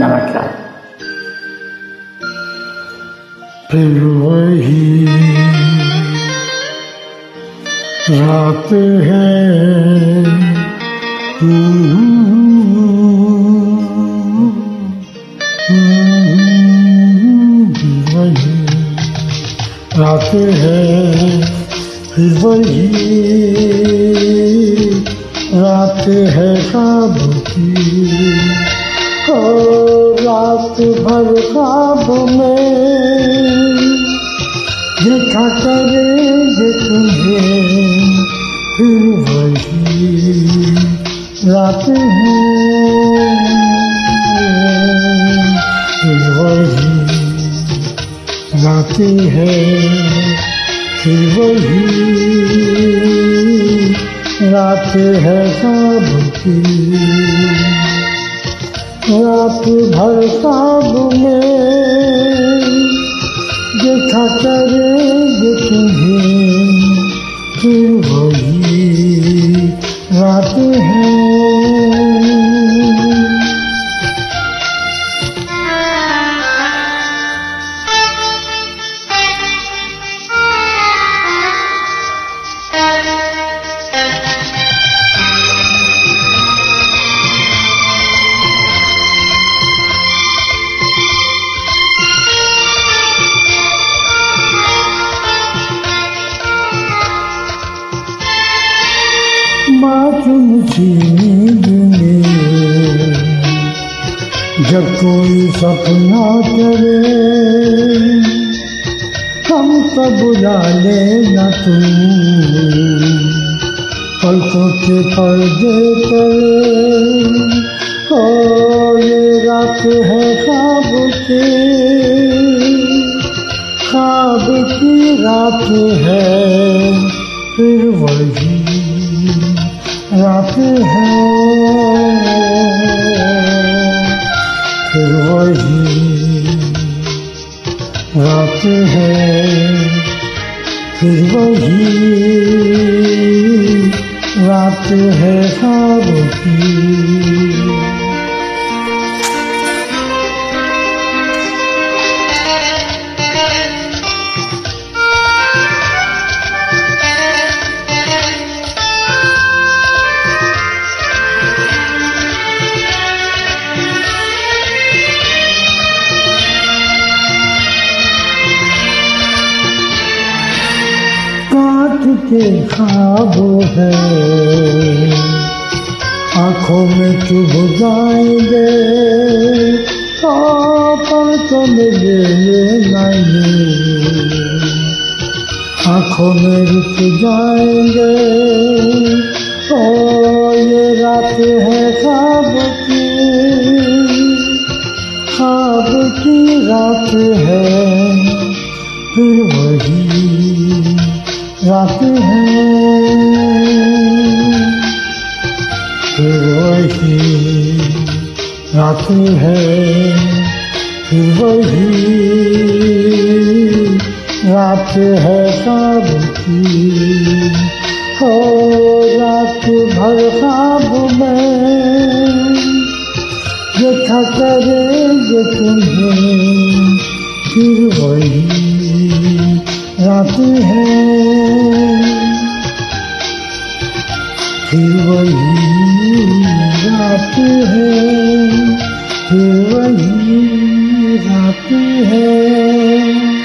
नमस्कार। फिर वही रात है, वही रात है, फिर वही रात है ख्वाब की। ओ रात भर ख्वाब में देखा करेंगे तुम्हें, फिर वही रात है, फिर वही रात है, फिर वही रात है ख्वाब की। रात भर ख्वाब में देखा करेंगे तुम्हें, फिर वही रात है। मासूम सी नींद में जब कोई सपना करे, हमको बुला लेना तुम पलकों के पर्दे तले। ओ ये रात है ख्वाब की, ख्वाब की रात है, फिर वही रात है, फिर वही रात है, फिर वही रात है ख्वाब की। के ख्वाब है आँखों में चुभ जाएंगे, पलकों में ले लेना ये, आँखों में रुक जाएंगे। ओ ये रात है ख्वाब की, ख्वाब की रात है, फिर वही रात है, फिर वही रात है, फिर वही रात है ख्वाब की। हो रात भर ख्वाब में देखा करेंगे तुम्हें, फिर वही रात है, फिर वही रात है, फिर वही रात है।